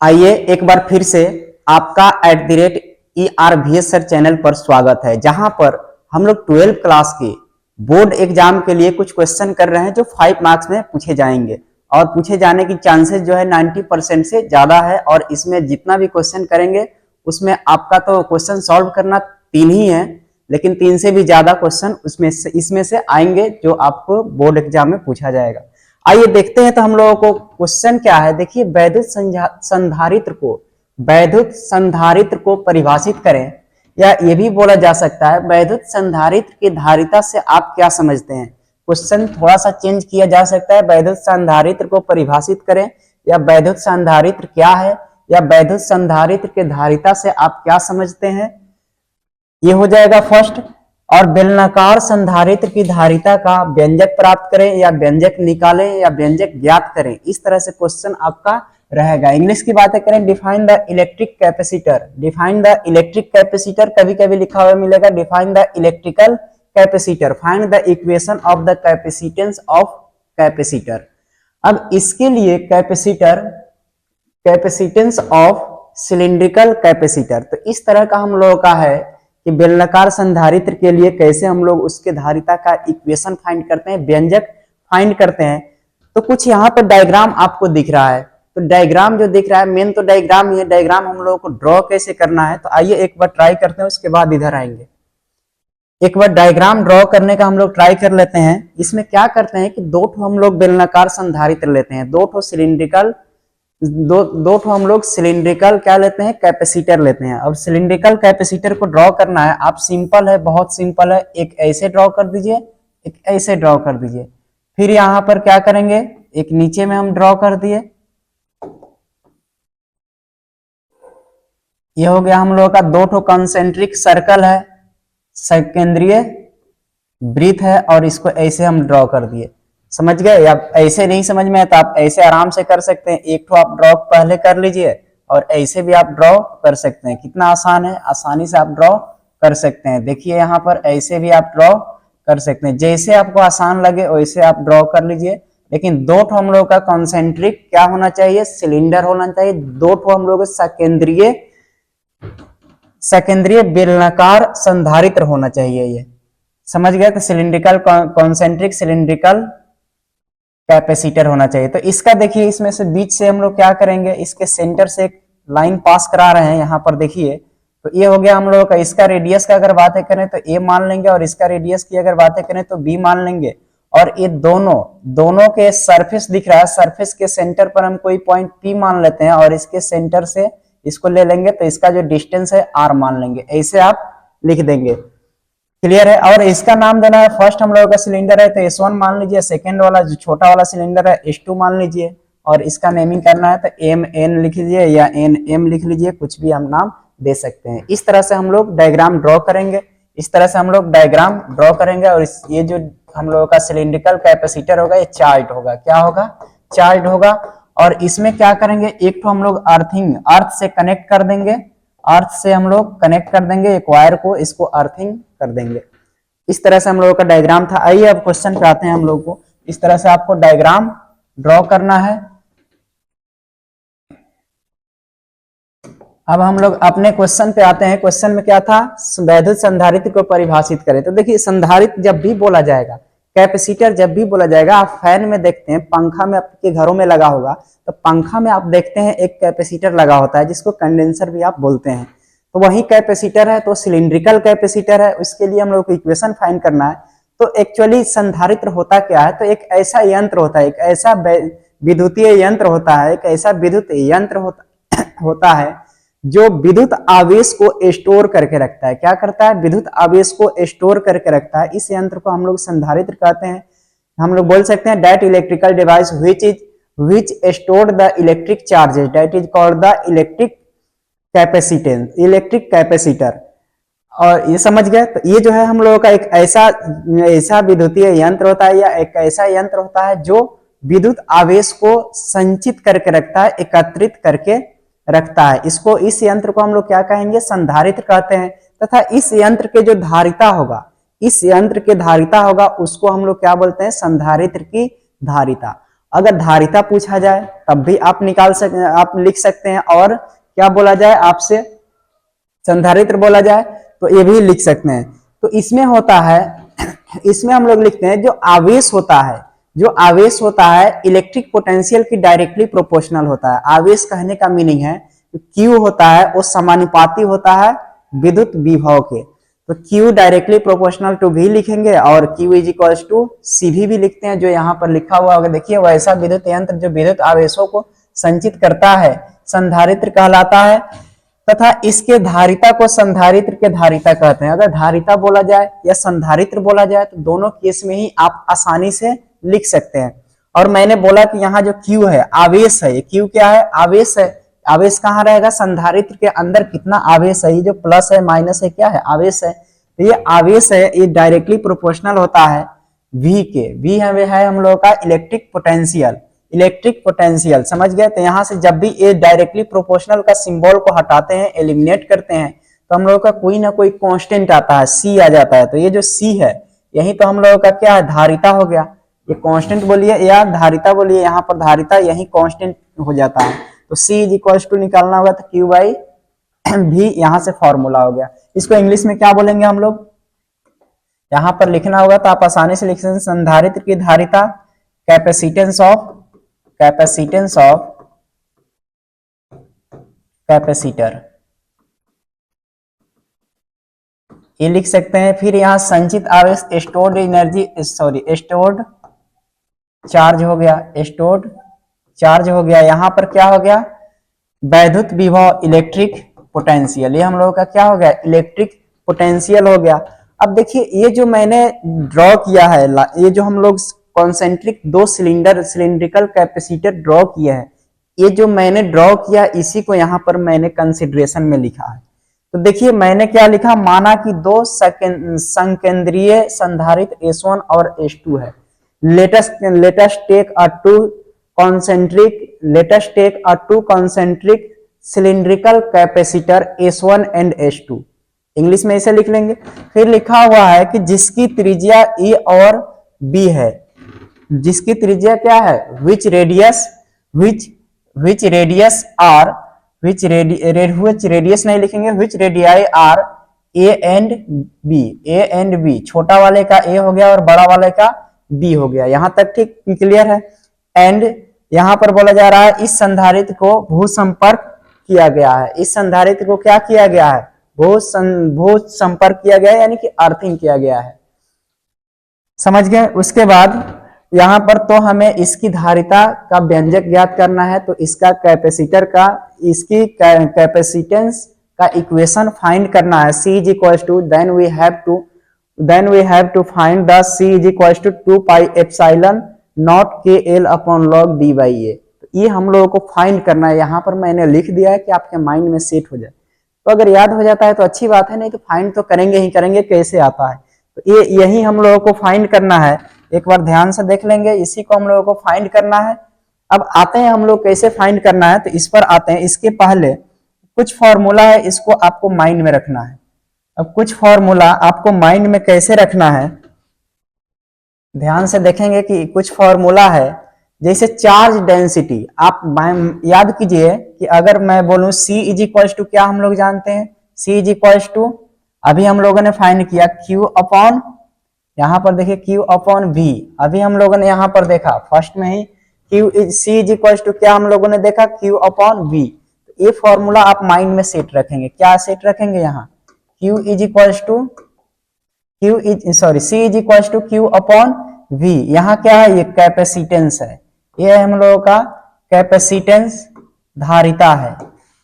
आइए एक बार फिर से आपका @ERVS सर चैनल पर स्वागत है, जहां पर हम लोग 12 क्लास के बोर्ड एग्जाम के लिए कुछ क्वेश्चन कर रहे हैं जो 5 मार्क्स में पूछे जाएंगे और पूछे जाने की चांसेस जो है 90% से ज्यादा है। और इसमें जितना भी क्वेश्चन करेंगे उसमें आपका तो क्वेश्चन सॉल्व करना 3 ही है, लेकिन 3 से भी ज्यादा क्वेश्चन इसमें से आएंगे जो आपको बोर्ड एग्जाम में पूछा जाएगा। आइए देखते हैं तो हम लोगों को क्वेश्चन क्या है। देखिए, वैद्युत संधारित्र को परिभाषित करें, या ये भी बोला जा सकता है वैद्युत संधारित्र की धारिता से आप क्या समझते हैं। क्वेश्चन थोड़ा सा चेंज किया जा सकता है, वैद्युत संधारित्र को परिभाषित करें, या वैद्युत संधारित्र क्या है, या वैद्युत संधारित्र की धारिता से आप क्या समझते हैं, ये हो जाएगा फर्स्ट। और बेलनाकार संधारित्र की धारिता का व्यंजक प्राप्त करें, या व्यंजक निकालें, या व्यंजक ज्ञात करें। इस तरह से क्वेश्चन आपका रहेगा। इंग्लिश की बातें करें, define the electric capacitor. Define the electric capacitor कभी कभी लिखा हुआ मिलेगा define the electrical capacitor. Find the equation of the capacitance of capacitor. अब इसके लिए कैपेसिटेंस ऑफ सिलिंड्रिकल कैपेसिटर, तो इस तरह का हम लोगों का है कि बेलनाकार संधारित्र के लिए कैसे हम लोग उसके धारिता का इक्वेशन फाइंड करते हैं, व्यंजक फाइंड करते हैं। तो कुछ यहाँ पर डायग्राम आपको दिख रहा है, तो डायग्राम जो दिख रहा है मेन तो डायग्राम ही है। डायग्राम हम लोगों को ड्रॉ कैसे करना है, तो आइए एक बार ट्राई करते हैं, उसके बाद इधर आएंगे। एक बार डायग्राम ड्रॉ करने का हम लोग ट्राई कर लेते हैं। इसमें क्या करते हैं कि दो ठो हम लोग बेलनाकार संधारित्र लेते हैं, दो ठो हम लोग सिलिंड्रिकल क्या लेते हैं, कैपेसिटर लेते हैं। अब सिलिंड्रिकल कैपेसिटर को ड्रॉ करना है, आप सिंपल है, बहुत सिंपल है, एक ऐसे ड्रॉ कर दीजिए, एक ऐसे ड्रॉ कर दीजिए। फिर यहां पर क्या करेंगे, एक नीचे में हम ड्रॉ कर दिए। ये हो गया हम लोगों का दो ठो कॉन्सेंट्रिक सर्कल है, केंद्रीय वृत्त है, और इसको ऐसे हम ड्रॉ कर दिए। समझ गए? या ऐसे नहीं समझ में है तो आप ऐसे आराम से कर सकते हैं। एक तो आप ड्रॉ पहले कर लीजिए और ऐसे भी आप ड्रॉ कर सकते हैं। कितना आसान है, आसानी से आप ड्रॉ कर सकते हैं। देखिए यहाँ पर ऐसे भी आप ड्रॉ कर सकते हैं, जैसे आपको आसान लगे वैसे आप ड्रॉ कर लीजिए। लेकिन दो ठो हम लोग का कॉन्सेंट्रिक क्या होना चाहिए, सिलेंडर होना चाहिए। दो ठो हम लोग सेकेंडरी बेलनाकार संधारित्र होना चाहिए। ये समझ गए? तो सिलिंड्रिकल कॉन्सेंट्रिक सिलिंड्रिकल कैपेसिटर होना चाहिए। तो इसका देखिए, इसमें से बीच से हम लोग क्या करेंगे, इसके सेंटर से एक लाइन पास करा रहे हैं। यहाँ पर देखिए, तो ये हो गया हम लोगों का। इसका रेडियस का अगर बातें करें तो ए मान लेंगे, और इसका रेडियस की अगर बातें करें तो बी मान लेंगे। और ये दोनों के सरफेस दिख रहा है, सरफेस के सेंटर पर हम कोई पॉइंट पी मान लेते हैं, और इसके सेंटर से इसको ले लेंगे, तो इसका जो डिस्टेंस है आर मान लेंगे। ऐसे आप लिख देंगे। क्लियर है? और इसका नाम देना है, फर्स्ट हम लोगों का सिलेंडर है तो S1 मान लीजिए, सेकेंड वाला जो छोटा वाला सिलेंडर है S2 मान लीजिए, और इसका नेमिंग करना है तो MN लिख लीजिए या NM लिख लीजिए, कुछ भी हम नाम दे सकते हैं। इस तरह से हम लोग डायग्राम ड्रॉ करेंगे। और ये जो हम लोगों का सिलिंड्रिकल कैपेसिटर होगा, ये चार्ज होगा। क्या होगा? चार्ज होगा। और इसमें क्या करेंगे, एक तो हम लोग अर्थ से कनेक्ट कर देंगे, एक वायर को, इसको अर्थिंग कर देंगे। इस तरह से हम लोगों का डायग्राम था। आइए अब क्वेश्चन पे आते हैं। हम लोग को इस तरह से आपको डायग्राम ड्रॉ करना है। अब हम लोग अपने क्वेश्चन पे आते हैं। क्वेश्चन में क्या था, वैद्युत संधारित्र को परिभाषित करें। तो देखिए, संधारित्र जब भी बोला जाएगा, कैपेसिटर जब भी बोला जाएगा, आप फैन में देखते हैं, पंखा में आपके घरों में लगा होगा, तो पंखा में आप देखते हैं एक कैपेसिटर लगा होता है जिसको कंडेंसर भी आप बोलते हैं। तो वही कैपेसिटर है, तो सिलिंड्रिकल कैपेसिटर है। उसके लिए हम लोग को इक्वेशन फाइंड करना है। तो एक्चुअली संधारित्र होता क्या है, तो एक ऐसा यंत्र होता है, एक ऐसा विद्युतीय यंत्र होता है, एक ऐसा विद्युत यंत्र होता है जो विद्युत आवेश को स्टोर करके रखता है। क्या करता है? विद्युत आवेश को स्टोर करके रखता है। इस यंत्र को हम लोग संधारित्र कहते हैं। हम लोग बोल सकते हैं that electrical device which stored the electric charges, that is called the electric capacitor. और ये समझ गए? तो ये जो है हम लोगों का एक ऐसा विद्युतीय यंत्र होता है, या एक ऐसा यंत्र होता है जो विद्युत आवेश को संचित करके रखता है, एकत्रित करके रखता है। इस यंत्र को हम लोग क्या कहेंगे, संधारित्र कहते हैं। तथा इस यंत्र के जो धारिता होगा, उसको हम लोग क्या बोलते हैं, संधारित्र की धारिता। अगर धारिता पूछा जाए तब भी आप आप लिख सकते हैं, और क्या बोला जाए आपसे, संधारित्र बोला जाए तो ये भी लिख सकते हैं। तो इसमें होता है, इसमें हम लोग लिखते हैं जो आवेश होता है, जो आवेश होता है इलेक्ट्रिक पोटेंशियल की डायरेक्टली प्रोपोर्शनल होता है। आवेश कहने का मीनिंग है Q होता है वो समानुपाती होता है विद्युत विभव के। तो Q directly proportional to V लिखेंगे, और Q is equals to CV भी लिखते हैं, जो यहाँ पर लिखा हुआ होगा। देखिए वैसा विद्युत यंत्र जो विद्युत आवेशों को संचित करता है संधारित्र कहलाता है, तथा इसके धारिता को संधारित्र के धारिता कहते हैं। अगर धारिता बोला जाए या संधारित्र बोला जाए तो दोनों केस में ही आप आसानी से लिख सकते हैं। और मैंने बोला कि यहाँ जो Q है आवेश है, Q क्या है, आवेश है। आवेश कहाँ रहेगा, संधारित्र के अंदर कितना आवेश है, ये जो प्लस है माइनस है क्या है, आवेश है। तो ये आवेश है, ये डायरेक्टली प्रोपोर्शनल होता है V के। V है हम लोगों का इलेक्ट्रिक पोटेंशियल, इलेक्ट्रिक पोटेंशियल, समझ गए। तो यहाँ से जब भी ये डायरेक्टली प्रोपोर्शनल का सिंबल को हटाते हैं, एलिमिनेट करते हैं, तो हम लोगों का कोई ना कोई कांस्टेंट आता है, C आ जाता है। तो ये जो C है यही तो हम लोगों का क्या है, धारिता हो गया। ये कांस्टेंट बोलिए या धारिता बोलिए, यहाँ पर धारिता यही कांस्टेंट हो जाता है। तो C इज इक्वल्स टू निकालना होगा तो Q बाई V, यहाँ से फॉर्मूला हो गया। इसको इंग्लिश में क्या बोलेंगे हम लोग, यहाँ पर लिखना होगा तो आप आसानी से लिख सकते हैं संधारित्र की धारिता, कैपेसिटेंस ऑफ कैपेसिटर, ये लिख सकते हैं। फिर यहाँ संचित आवेश स्टोर्ड एनर्जी, स्टोर्ड चार्ज हो गया, स्टोर्ड चार्ज हो गया। यहाँ पर क्या हो गया, वैद्युत विभव इलेक्ट्रिक पोटेंशियल, ये हम लोगों का क्या हो गया, इलेक्ट्रिक पोटेंशियल हो गया। अब देखिए ये जो मैंने ड्रॉ किया है, ये जो हम लोग कॉन्सेंट्रिक दो सिलिंड्रिकल कैपेसिटर ड्रॉ किया है, ये जो मैंने ड्रॉ किया इसी को यहाँ पर मैंने कंसिडरेशन में लिखा है। तो देखिए मैंने क्या लिखा, माना कि दो संकेंद्रीय संधारित्र S1 और S2 है। Latest take a two concentric cylindrical capacitor S1 and S2, English में इसे लिख लेंगे। फिर लिखा हुआ है कि जिसकी त्रिज्या E और B है, जिसकी त्रिज्या क्या है, which रेडियस नहीं लिखेंगे, which radii are A and B, छोटा वाले का A हो गया और बड़ा वाले का B हो गया। यहां तक ठीक क्लियर है। एंड यहां पर बोला जा रहा है इस संधारित्र को भू संपर्क किया गया है, इस संधारित्र को क्या किया गया है, भू संपर्क किया गया है, यानी कि अर्थिंग किया गया है, समझ गए। उसके बाद यहाँ पर तो हमें इसकी धारिता का व्यंजक ज्ञात करना है, तो इसका कैपेसिटर का, इसकी कैपेसिटेंस का इक्वेशन फाइंड करना है। C is equals to then we have to find the C is equals to 2 pi epsilon not KL upon log D by A। ये हम लोगों को फाइंड करना है, यहाँ पर मैंने लिख दिया है कि आपके माइंड में सेट हो जाए। तो अगर याद हो जाता है तो अच्छी बात है, नहीं तो फाइंड तो करेंगे ही करेंगे, कैसे आता है। तो ये यही हम लोगों को फाइंड करना है, एक बार ध्यान से देख लेंगे, इसी को हम लोगों को फाइंड करना है। अब आते हैं हम लोग कैसे फाइंड करना है, तो इस पर आते हैं। इसके पहले कुछ फॉर्मूला है, इसको आपको माइंड में रखना है। अब कुछ फॉर्मूला आपको माइंड में कैसे रखना है, ध्यान से देखेंगे कि कुछ फॉर्मूला है, जैसे चार्ज डेंसिटी। आप याद कीजिए कि अगर मैं बोलूं C इज इक्वल्स टू, क्या हम लोग जानते हैं, C इज इक्वल्स टू, अभी हम लोगों ने फाइंड किया Q अपॉन, यहाँ पर देखिए Q अपॉन V, अभी हम लोगों ने यहाँ पर देखा फर्स्ट में ही C इज इक्वल्स टू, क्या हम लोगों ने देखा, Q अपॉन V। ये फॉर्मूला आप माइंड में सेट रखेंगे, क्या सेट रखेंगे, यहाँ C is equals to Q upon V। यहाँ क्या है, ये कैपेसिटेंस है, ये हम लोगों का कैपेसिटेंस धारिता है,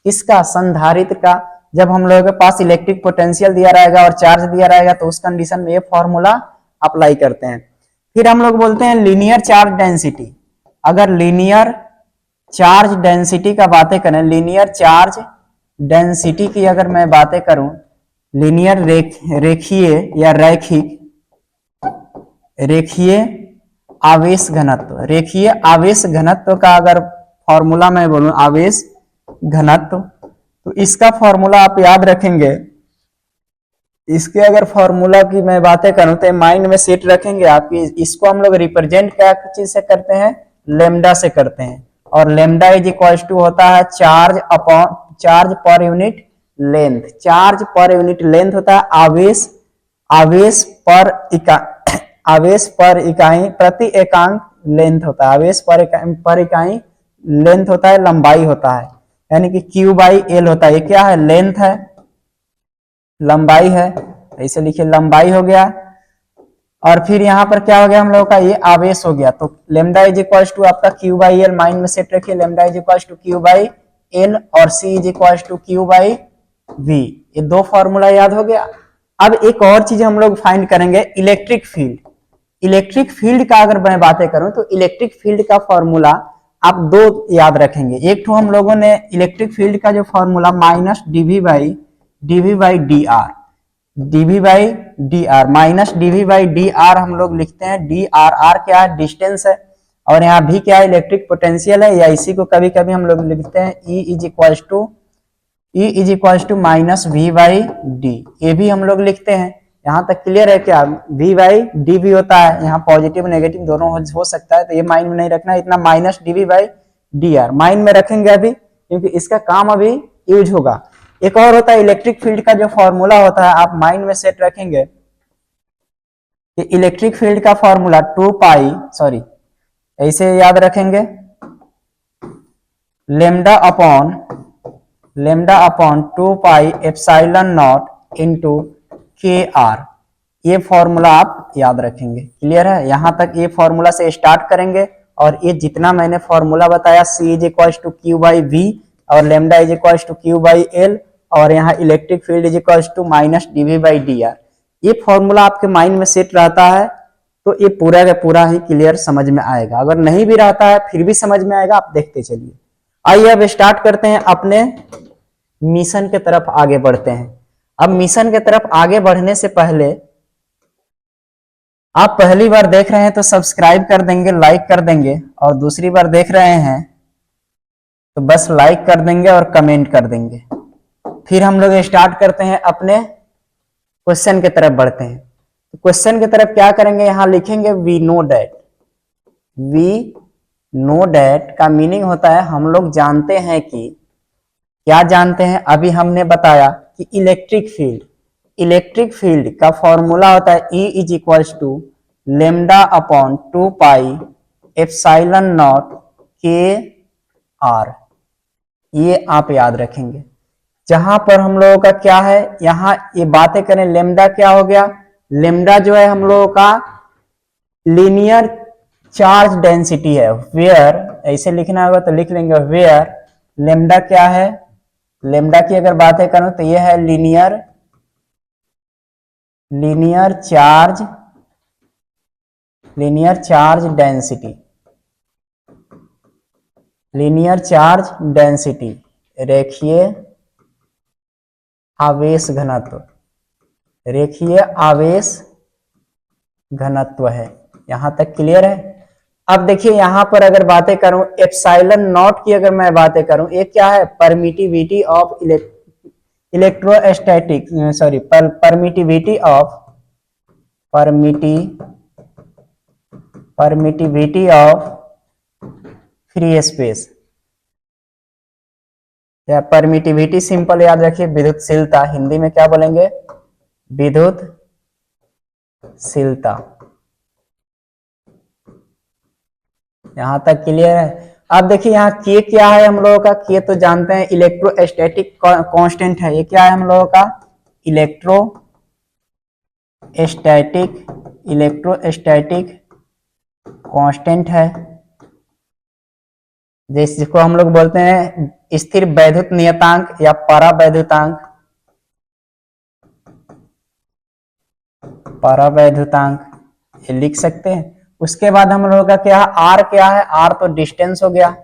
इसका संधारित्र का। जब हम लोगों के पास इलेक्ट्रिक पोटेंशियल दिया रहेगा और चार्ज दिया रहेगा तो उस कंडीशन में ये फॉर्मूला अप्लाई करते हैं। फिर हम लोग बोलते हैं लीनियर चार्ज डेंसिटी। अगर लीनियर चार्ज डेंसिटी का बातें करें, लीनियर चार्ज डेंसिटी की अगर मैं बातें करूं, लीनियर रेखीय या रेखीय आवेश घनत्व, रेखीय आवेश घनत्व का अगर फॉर्मूला मैं बोलूं, आवेश घनत्व, तो इसका फॉर्मूला आप याद रखेंगे। इसके अगर फॉर्मूला की मैं बातें करूं तो माइंड में सेट रखेंगे आप। इसको हम लोग रिप्रेजेंट क्या चीज से करते हैं, लेमडा से करते हैं, और लेमडा इज इक्वल टू होता है charge per unit length. Charge per unit length होता है आवेश, आवेश पर इकाई प्रति एकांक लेंथ होता है, आवेश पर इकाई लेंथ होता है, लंबाई होता है, यानी कि Q बाई एल होता है। ये क्या है? लेंथ है, लंबाई है, ऐसे लिखिए लंबाई हो गया। और फिर यहाँ पर क्या हो गया हम लोगों का? ये आवेश हो गया। तो लेमडा इज इक्वल टू आपका Q बाई एल, माइंड में सेट रखिए, lambda is equal to Q by L और C is equal to Q by V। ये दो फॉर्मूला याद हो गया। अब एक और चीज हम लोग फाइंड करेंगे, इलेक्ट्रिक फील्ड। इलेक्ट्रिक फील्ड का अगर मैं बातें करूं तो इलेक्ट्रिक फील्ड का फॉर्मूला आप दो याद रखेंगे। एक तो हम लोगों ने इलेक्ट्रिक फील्ड का जो formula minus DV by D R, D V by D R, minus DV by D R हम लोग लिखते हैं। डी आर, आर क्या है? डिस्टेंस है, और यहाँ भी क्या है? इलेक्ट्रिक पोटेंशियल है, या इसी को कभी कभी हम लोग लिखते हैं E is equal to minus V by D, ये भी हम लोग लिखते हैं। यहाँ तक क्लियर है क्या? वी बाई डी भी होता है, यहाँ पॉजिटिव नेगेटिव दोनों हो सकता है, तो ये माइंड में नहीं रखना, इतना minus DV by D R mind में रखेंगे अभी, क्योंकि इसका काम अभी यूज होगा। एक और होता है इलेक्ट्रिक फील्ड का जो फॉर्मूला होता है, आप माइंड में सेट रखेंगे कि इलेक्ट्रिक फील्ड का फॉर्मूला ऐसे याद रखेंगे, lambda upon 2 pi epsilon not into के आर। ये फॉर्मूला आप याद रखेंगे। क्लियर है? यहां तक ये फॉर्मूला से स्टार्ट करेंगे, और ये जितना मैंने फॉर्मूला बताया, C is equal to Q by V और lambda is equal to Q by L, और यहाँ electric field is equal to minus DV by D R. ये फॉर्मूला आपके माइंड में सेट रहता है तो ये पूरा का पूरा ही क्लियर समझ में आएगा। अगर नहीं भी रहता है फिर भी समझ में आएगा, आप देखते चलिए। आइए अब स्टार्ट करते हैं, अपने मिशन के तरफ आगे बढ़ते हैं। अब मिशन के तरफ आगे बढ़ने से पहले, आप पहली बार देख रहे हैं तो सब्सक्राइब कर देंगे, लाइक कर देंगे, और दूसरी बार देख रहे हैं तो बस लाइक कर देंगे और कमेंट कर देंगे। फिर हम लोग स्टार्ट करते हैं, अपने क्वेश्चन की तरफ बढ़ते हैं। तो क्वेश्चन की तरफ क्या करेंगे? यहां लिखेंगे वी नो डैट का मीनिंग होता है हम लोग जानते हैं कि, क्या जानते हैं? अभी हमने बताया कि इलेक्ट्रिक फील्ड का फॉर्मूला होता है E is equal to lambda upon 2 pi epsilon not के आर। ये आप याद रखेंगे। जहां पर हम लोगों का क्या है, यहां ये बातें करें, लेमडा क्या हो गया? लेमडा जो है हम लोगों का लीनियर चार्ज डेंसिटी है। वेयर, ऐसे लिखना होगा तो लिख लेंगे वेयर लेमडा क्या है? लेमडा की अगर बातें करूं तो ये है लीनियर चार्ज डेंसिटी, रेखीय आवेश घनत्व है। यहां तक क्लियर है? अब देखिए यहां पर अगर बातें करूं एप्सिलॉन नॉट की, अगर मैं बातें करूं, ये क्या है? Permittivity of permittivity of free space, या परमिटिविटी सिंपल याद रखिए, विद्युतशीलता। हिंदी में क्या बोलेंगे? विद्युतशीलता। यहां तक क्लियर है? अब देखिए यहाँ के क्या है हम लोगों का? के तो जानते हैं इलेक्ट्रोस्टैटिक कांस्टेंट है। ये क्या है हम लोगों का? इलेक्ट्रोस्टैटिक कांस्टेंट है, जिसको हम लोग बोलते हैं स्थिर वैद्युत नियतांक या परावैद्युतांक, ये लिख सकते हैं। उसके बाद हम लोगों का क्या है? आर क्या है? आर तो डिस्टेंस हो गया,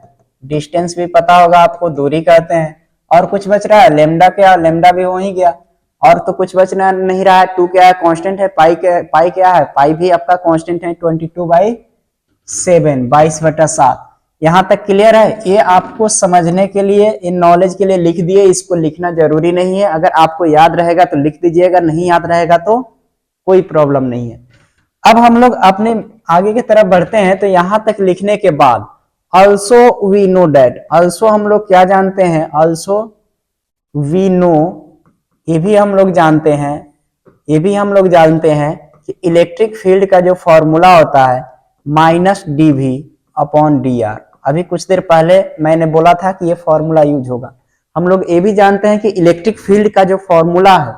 डिस्टेंस भी पता होगा आपको, दूरी कहते हैं। और कुछ बच रहा है? लेमडा क्या? लेमडा भी हो ही गया, और तो कुछ बचना नहीं रहा है। 2 क्या है? कांस्टेंट है। पाई क्या है? पाई भी आपका कांस्टेंट है, 22/7, 22/7। यहां तक क्लियर है? ये आपको समझने के लिए, इन नॉलेज के लिए लिख दिए, इसको लिखना जरूरी नहीं है। अगर आपको याद रहेगा तो लिख दीजिएगा, नहीं याद रहेगा तो कोई प्रॉब्लम नहीं है। अब हम लोग अपने आगे की तरफ बढ़ते हैं, तो यहां तक लिखने के बाद also we know that, also हम लोग क्या जानते हैं, ऑल्सो वी नो, ये भी हम लोग जानते हैं, ये भी हम लोग जानते हैं कि इलेक्ट्रिक फील्ड का जो फॉर्मूला होता है minus D V upon D R. अभी कुछ देर पहले मैंने बोला था कि ये फॉर्मूला यूज होगा। हम लोग ये भी जानते हैं कि इलेक्ट्रिक फील्ड का जो फॉर्मूला है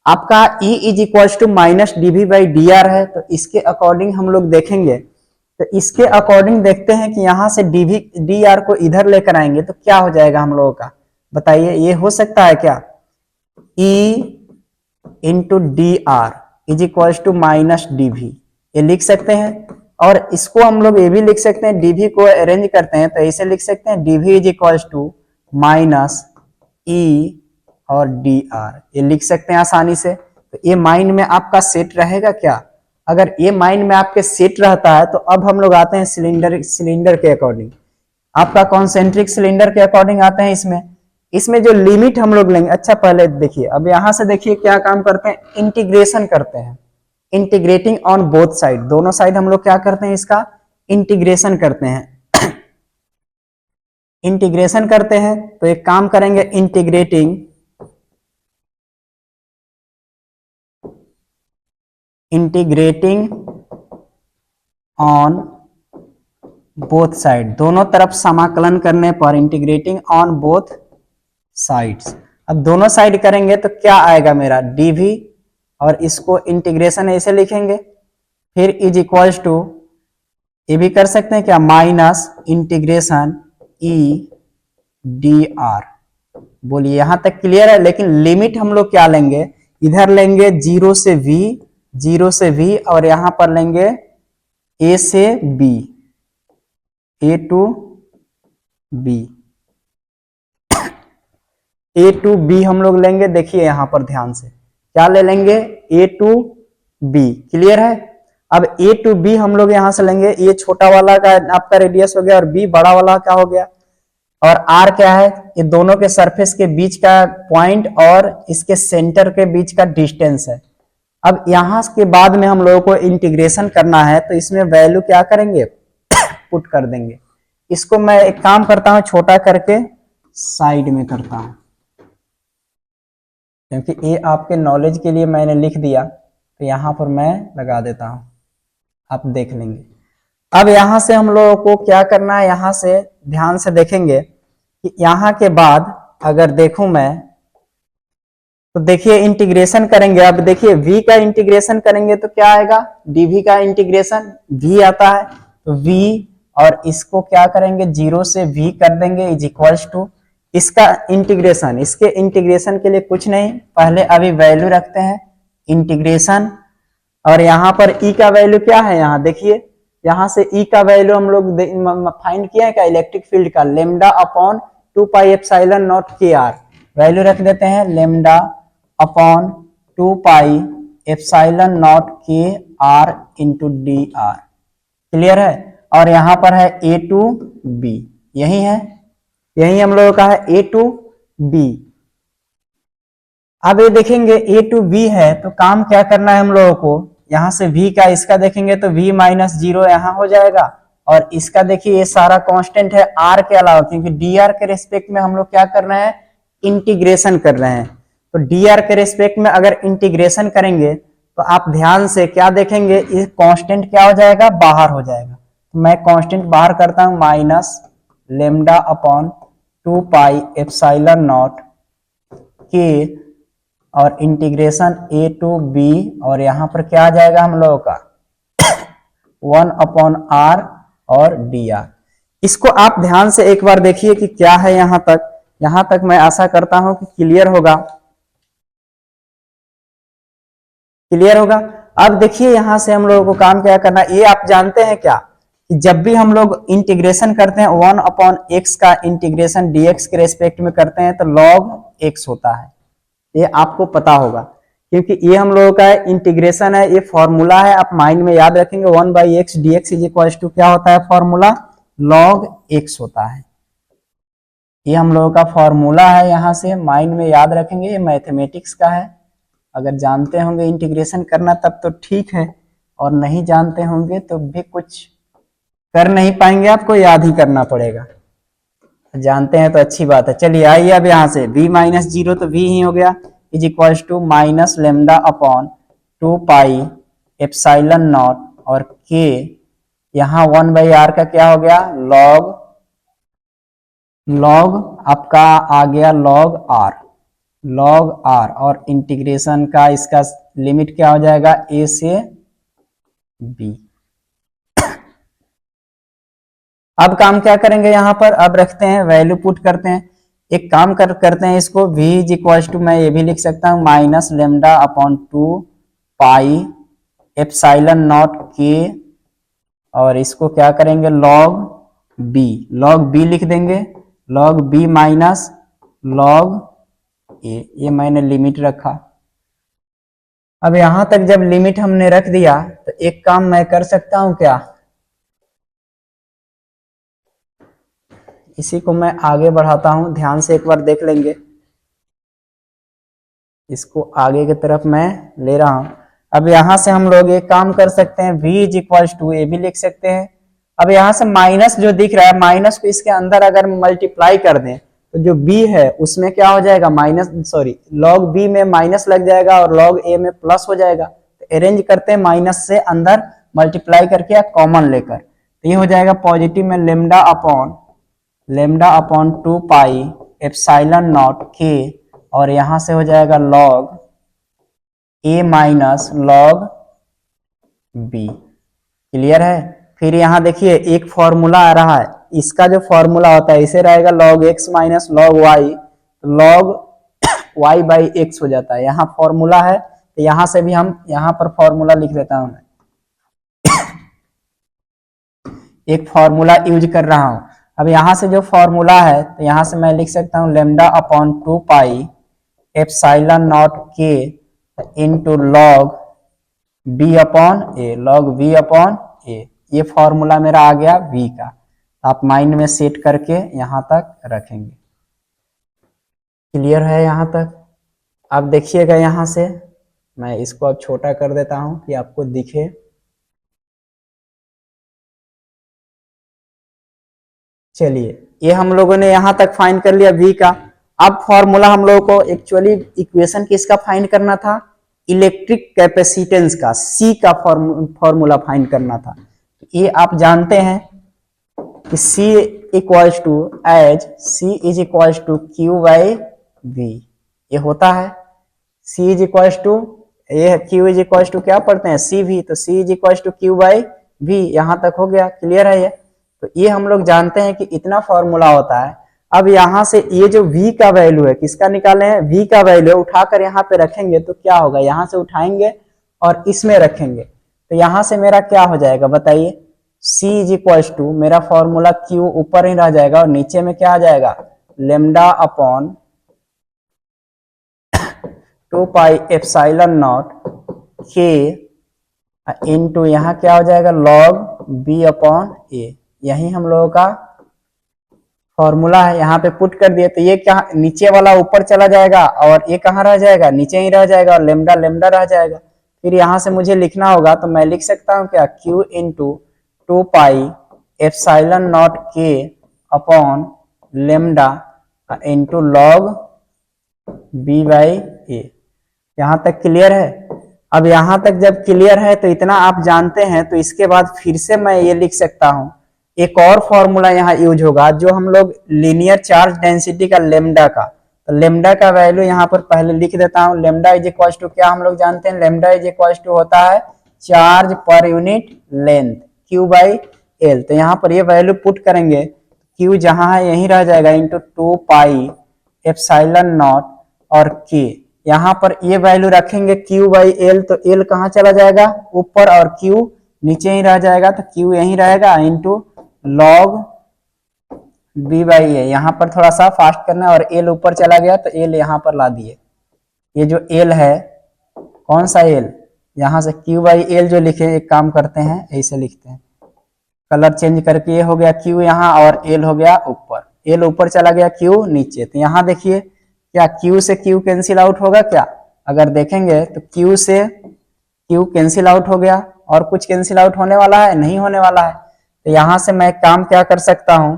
आपका E is equal to minus D V by D R है। तो इसके अकॉर्डिंग हम लोग देखेंगे, तो इसके अकॉर्डिंग देखते हैं कि यहां से डीवी डी आर को इधर लेकर आएंगे तो क्या हो जाएगा हम लोगों का, बताइए ये हो सकता है क्या, E into D R is equal to minus D V, ये लिख सकते हैं। और इसको हम लोग ये भी लिख सकते हैं, डीवी को अरेंज करते हैं तो ऐसे लिख सकते हैं, DV is equal to minus E और डी आर, ये लिख सकते हैं आसानी से। तो ये माइंड में आपका सेट रहेगा क्या, अगर ये माइंड में आपके सेट रहता है तो अब हम लोग आते हैं सिलेंडर के अकॉर्डिंग, आपका कॉन्सेंट्रिक सिलेंडर के अकॉर्डिंग आते हैं। इसमें जो लिमिट हम लोग लेंगे, अच्छा पहले देखिए, अब यहां से देखिए क्या काम करते हैं, इंटीग्रेशन करते हैं, इंटीग्रेटिंग ऑन बोथ साइड, दोनों साइड हम लोग क्या करते हैं, इसका इंटीग्रेशन करते हैं। इंटीग्रेशन करते हैं तो एक काम करेंगे, इंटीग्रेटिंग ऑन बोथ साइड, दोनों तरफ समाकलन करने पर, इंटीग्रेटिंग ऑन बोथ साइड्स। अब दोनों साइड करेंगे तो क्या आएगा मेरा, डीवी, और इसको इंटीग्रेशन ऐसे लिखेंगे, फिर इज इक्वल्स टू, ये भी कर सकते हैं क्या, minus integration E D R. बोलिए यहां तक क्लियर है। लेकिन लिमिट हम लोग क्या लेंगे, इधर लेंगे जीरो से वी, और यहां पर लेंगे ए से B, A to B, A to B हम लोग लेंगे। देखिए यहां पर ध्यान से क्या ले लेंगे, ए टू बी, क्लियर है। अब ए टू बी हम लोग यहां से लेंगे, ये छोटा वाला का आपका रेडियस हो गया और बी बड़ा वाला क्या हो गया, और आर क्या है, ये दोनों के सरफेस के बीच का पॉइंट और इसके सेंटर के बीच का डिस्टेंस है। अब यहां के बाद में हम लोगों को इंटीग्रेशन करना है तो इसमें वैल्यू क्या करेंगे, पुट कर देंगे। इसको मैं एक काम करता हूं, छोटा करके साइड में करता हूं, क्योंकि ये आपके नॉलेज के लिए मैंने लिख दिया, तो यहां पर मैं लगा देता हूं, आप देख लेंगे। अब यहां से हम लोगों को क्या करना है, यहां से ध्यान से देखेंगे कि यहां के बाद अगर देखूं मैं, तो देखिए इंटीग्रेशन करेंगे। अब देखिए v का इंटीग्रेशन करेंगे तो क्या आएगा, dv का इंटीग्रेशन v आता है, तो v, और इसको क्या करेंगे, जीरो से v कर देंगे इज इक्वल्स टू, इसका इंटीग्रेशन, इसके इंटीग्रेशन के लिए कुछ नहीं, पहले अभी वैल्यू रखते हैं इंटीग्रेशन, और यहाँ पर ई का वैल्यू क्या है, यहाँ देखिए, यहाँ से ई का वैल्यू हम लोग फाइंड किया है क्या, इलेक्ट्रिक फील्ड का, lambda upon 2 pi epsilon not के आर, वैल्यू रख देते हैं lambda upon 2 pi epsilon not के R into D R, clear है। और यहाँ पर है ए टू बी, यही है, यही हम लोगों का है ए टू बी। अब ये देखेंगे ए टू बी है तो काम क्या करना है हम लोगों को, यहां से v का इसका देखेंगे तो v माइनस जीरो यहां हो जाएगा, और इसका देखिए ये सारा कांस्टेंट है r के अलावा, क्योंकि dr के रेस्पेक्ट में हम लोग क्या कर रहे हैं, इंटीग्रेशन कर रहे हैं। तो dr के रेस्पेक्ट में अगर इंटीग्रेशन करेंगे तो आप ध्यान से क्या देखेंगे, ये कांस्टेंट क्या हो जाएगा, बाहर हो जाएगा। तो मैं कांस्टेंट बाहर करता हूं, minus lambda upon 2 pi epsilon not के, और इंटीग्रेशन ए टू बी, और यहां पर क्या आ जाएगा हम लोगों का 1 अपॉन आर और डी आर। इसको आप ध्यान से एक बार देखिए कि क्या है यहां तक मैं आशा करता हूं कि क्लियर होगा। अब देखिए यहां से हम लोगों को काम क्या करना है, ये आप जानते हैं क्या कि जब भी हम लोग इंटीग्रेशन करते हैं 1 अपॉन एक्स का इंटीग्रेशन dx के रेस्पेक्ट में करते हैं तो log x होता है, ये आपको पता होगा, क्योंकि ये हम लोगों का इंटीग्रेशन है, ये फॉर्मूला है, आप माइंड में याद रखेंगे 1 by X D X is equal to क्या होता है फॉर्मूला, log x होता है। ये हम लोगों का फॉर्मूला है, यहां से माइंड में याद रखेंगे, ये मैथमेटिक्स का है, अगर जानते होंगे इंटीग्रेशन करना तब तो ठीक है, और नहीं जानते होंगे तो भी कुछ कर नहीं पाएंगे, आपको याद ही करना पड़ेगा। जानते हैं तो अच्छी बात है। चलिए आइए अब यहाँ से v माइनस जीरो तो v ही हो गया, is equal to minus lambda upon 2 pi epsilon not और k, यहाँ 1/r का क्या हो गया लॉग आपका आ गया लॉग r और इंटीग्रेशन का इसका लिमिट क्या हो जाएगा a से b। अब काम क्या करेंगे यहाँ पर, अब रखते हैं वैल्यू पुट करते हैं। एक काम करते हैं इसको v इज इक्वल टू, मैं ये भी लिख सकता हूँ minus lambda upon 2 pi epsilon not k, और इसको क्या करेंगे लॉग b लिख देंगे, log b minus log a, ये मैंने लिमिट रखा। अब यहां तक जब लिमिट हमने रख दिया तो एक काम मैं कर सकता हूं क्या, इसी को मैं आगे बढ़ाता हूं, ध्यान से एक बार देख लेंगे। इसको आगे की तरफ मैं ले रहा हूं। अब यहां से हम लोग एक काम कर सकते हैं, v इज इक्वल टू ए भी लिख सकते हैं। अब यहां से माइनस जो दिख रहा है, माइनस को इसके अंदर अगर मल्टीप्लाई कर दें तो जो b है उसमें क्या हो जाएगा लॉग b में माइनस लग जाएगा और लॉग a में प्लस हो जाएगा। तो अरेंज करते हैं माइनस से अंदर मल्टीप्लाई करके या कॉमन लेकर, तो ये हो जाएगा पॉजिटिव में lambda upon 2 pi epsilon not k, और यहां से हो जाएगा log a minus log b। Clear है। फिर यहां देखिए एक फॉर्मूला आ रहा है, इसका जो फॉर्मूला होता है इसे रहेगा log x minus log y, log y by x हो जाता है। यहाँ फॉर्मूला है तो यहां से भी हम यहाँ पर फॉर्मूला लिख देता हूं मैं एक फॉर्मूला यूज कर रहा हूं। अब यहां से जो फॉर्मूला है तो यहां से मैं लिख सकता हूं lambda upon 2 pi epsilon not k into log b upon a, ये फॉर्मूला मेरा आ गया v का। आप माइंड में सेट करके यहां तक रखेंगे। क्लियर है यहां तक। अब देखिएगा यहां से मैं इसको अब छोटा कर देता हूं कि आपको दिखे। चलिए ये हम लोगों ने यहां तक फाइंड कर लिया v का। अब फॉर्मूला हम लोगों को एक्चुअली इक्वेशन किसका फाइंड करना था, इलेक्ट्रिक कैपेसिटेंस का, C का फॉर्मूला फाइंड करना था। ये आप जानते हैं कि C is equals to Q by V, ये होता है C इज इक्वल्स टू, ये Q इज इक्वल्स टू क्या पढ़ते हैं CV, तो C is equals to Q by V। यहां तक हो गया, क्लियर है ये। तो ये हम लोग जानते हैं कि इतना फॉर्मूला होता है। अब यहां से ये जो v का वैल्यू है किसका निकाले हैं, v का वैल्यू उठाकर यहाँ पे रखेंगे तो क्या होगा, यहां से उठाएंगे और इसमें रखेंगे तो यहां से मेरा क्या हो जाएगा बताइए, c इज इक्वल टू, मेरा फॉर्मूला q ऊपर ही रह जाएगा और नीचे में क्या आ जाएगा lambda upon 2 pi epsilon not k into यहाँ क्या हो जाएगा लॉग b अपॉन a। यही हम लोगों का फॉर्मूला है, यहाँ पे पुट कर दिए तो ये क्या नीचे वाला ऊपर चला जाएगा और ये कहाँ रह जाएगा, नीचे ही रह जाएगा और लेमडा रह जाएगा। फिर यहाँ से मुझे लिखना होगा तो मैं लिख सकता हूँ क्या q into 2 pi epsilon not k upon lambda into log b by a। यहाँ तक क्लियर है। अब यहाँ तक जब क्लियर है तो इतना आप जानते हैं, तो इसके बाद फिर से मैं ये लिख सकता हूँ, एक और फॉर्मूला यहाँ यूज होगा जो हम लोग लीनियर चार्ज डेंसिटी का लेमडा का, तो लेमडा का वैल्यू यहाँ पर पहले लिख देता हूँ। लेमडा इज इक्वल टू क्या हम लोग जानते हैं, लेमडा इज इक्वल टू होता है charge per unit length Q by L। तो यहाँ पर ये वैल्यू पुट करेंगे, Q जहाँ है यही रह जाएगा इंटू 2 पाई एप्साइलन नॉट और K, यहाँ पर ये वैल्यू रखेंगे Q बाई L, तो L कहाँ चला जाएगा ऊपर और Q नीचे ही रह जाएगा, तो Q यही रहेगा into log b by a। यहाँ पर थोड़ा सा फास्ट करना और l ऊपर चला गया तो l यहाँ पर ला दिए। ये जो l है कौन सा l, यहाँ से q बाई l जो लिखे, एक काम करते हैं ऐसे लिखते हैं, कलर चेंज करके ये हो गया q यहाँ और l हो गया ऊपर, l ऊपर चला गया q नीचे। तो यहाँ देखिए क्या q से q कैंसिल आउट होगा क्या, अगर देखेंगे तो q से Q कैंसिल आउट हो गया, और कुछ कैंसिल आउट होने वाला है? नहीं होने वाला है। तो यहां से मैं काम क्या कर सकता हूं,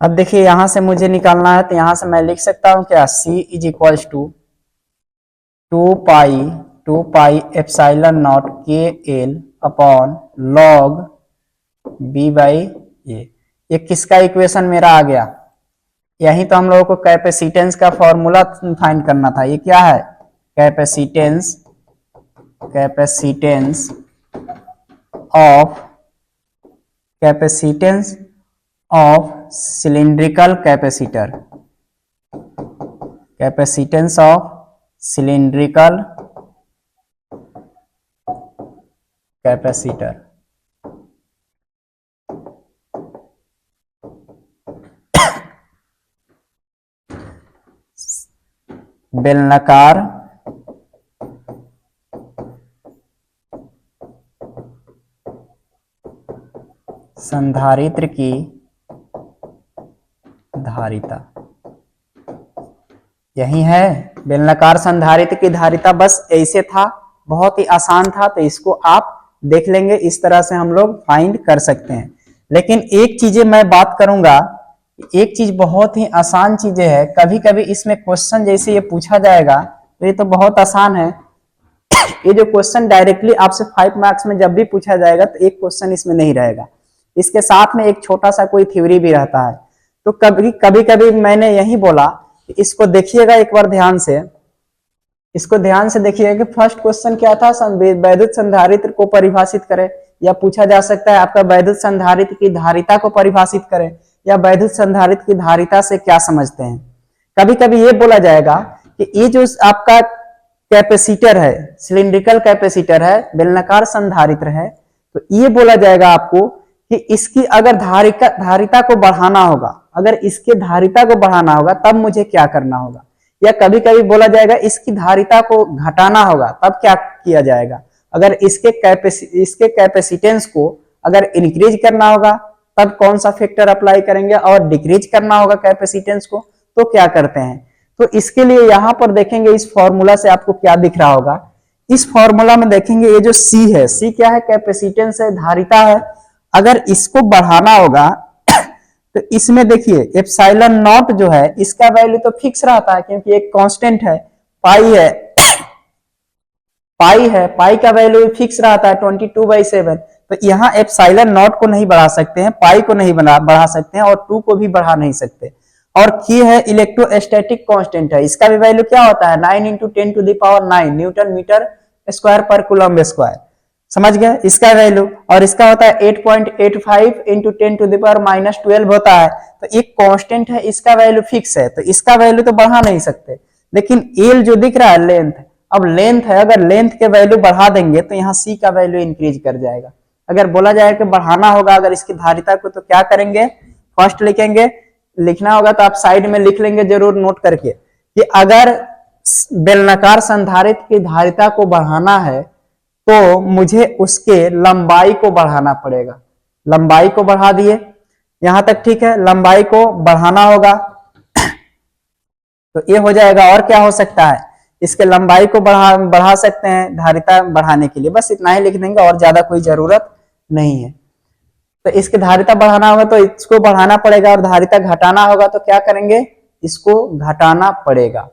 अब देखिए यहां से मुझे निकालना है, तो यहां से मैं लिख सकता हूं क्या, C is equals to 2 pi epsilon not K L upon log B by A. ये किसका इक्वेशन मेरा आ गया? यही तो हम लोगों को कैपेसिटेंस का फॉर्मूला फाइंड करना था। ये क्या है? Capacitance, capacitance of, capacitance of cylindrical capacitor, capacitance of cylindrical capacitor. बेलनाकार संधारित्र की धारिता, यही है बेलनाकार संधारित्र की धारिता। बस ऐसे था, बहुत ही आसान था, तो इसको आप देख लेंगे, इस तरह से हम लोग फाइंड कर सकते हैं। लेकिन एक चीजें मैं बात करूंगा, एक चीज बहुत ही आसान चीजें है, कभी कभी इसमें क्वेश्चन जैसे ये पूछा जाएगा तो ये तो बहुत आसान है। ये जो क्वेश्चन डायरेक्टली आपसे 5 मार्क्स में जब भी पूछा जाएगा तो एक क्वेश्चन इसमें नहीं रहेगा, इसके साथ में एक छोटा सा कोई थ्योरी भी रहता है। तो कभी कभी कभी मैंने यही बोला, इसको देखिएगा एक बार ध्यान से, इसको ध्यान से देखिएगा कि फर्स्ट क्वेश्चन क्या था, वैद्युत संधारित्र को परिभाषित करें, या पूछा जा सकता है आपका वैद्युत संधारित्र की धारिता को परिभाषित करें, या वैद्युत संधारित्र की धारिता से क्या समझते हैं। कभी कभी ये बोला जाएगा कि ये जो आपका कैपेसिटर है, सिलिंड्रिकल कैपेसिटर है, बेलनाकार संधारित्र है, तो ये बोला जाएगा आपको कि इसकी अगर धारिता को बढ़ाना होगा, अगर इसके धारिता को बढ़ाना होगा तब मुझे क्या करना होगा। या कभी कभी बोला जाएगा इसकी धारिता को घटाना होगा तब क्या किया जाएगा। अगर इसके कैपेसिटेंस को अगर इंक्रीज करना होगा तब कौन सा फैक्टर अप्लाई करेंगे, और डिक्रीज करना होगा कैपेसिटेंस को तो क्या करते हैं। तो इसके लिए यहां पर देखेंगे इस फॉर्मूला से आपको क्या दिख रहा होगा। इस फॉर्मूला में देखेंगे ये जो C है, C क्या है? कैपेसिटेंस है, धारिता है। अगर इसको बढ़ाना होगा तो इसमें देखिए एप्सिलॉन नॉट जो है इसका वैल्यू तो फिक्स रहता है, क्योंकि एक कांस्टेंट है, पाई है, पाई का वैल्यू फिक्स रहता है 22/7। तो यहाँ एप्सिलॉन नॉट को नहीं बढ़ा सकते हैं, पाई को नहीं बढ़ा सकते हैं, और 2 को भी बढ़ा नहीं सकते। और की है इलेक्ट्रोस्टैटिक कांस्टेंट है, इसका भी वैल्यू क्या होता है? 9 × 10⁹ न्यूटन मीटर स्क्वायर पर कूलम स्क्वायर। समझ गए इसका वैल्यू। और इसका होता है 8.85 × 10⁻⁻12 होता है। तो एक कांस्टेंट है, इसका वैल्यू फिक्स है, तो इसका वैल्यू तो बढ़ा नहीं सकते। लेकिन एल जो दिख रहा है लेंथ, अब लेंथ है, अगर लेंथ के वैल्यू बढ़ा देंगे तो यहाँ सी का वैल्यू इंक्रीज कर जाएगा। अगर बोला जाए कि बढ़ाना होगा अगर इसकी धारिता को, तो क्या करेंगे? फर्स्ट लिखेंगे, लिखना होगा तो आप साइड में लिख लेंगे जरूर नोट करके, कि अगर बेलनाकार संधारित्र की धारिता को बढ़ाना है तो मुझे उसके लंबाई को बढ़ाना पड़ेगा। लंबाई को बढ़ा दिए, यहां तक ठीक है। लंबाई को बढ़ाना होगा तो ये हो जाएगा। और क्या हो सकता है? इसके लंबाई को बढ़ा सकते हैं धारिता बढ़ाने के लिए, बस इतना ही लिख देंगे, और ज्यादा कोई जरूरत नहीं है। तो इसकी धारिता बढ़ाना होगा तो इसको बढ़ाना पड़ेगा, और धारिता घटाना होगा तो क्या करेंगे? इसको घटाना पड़ेगा।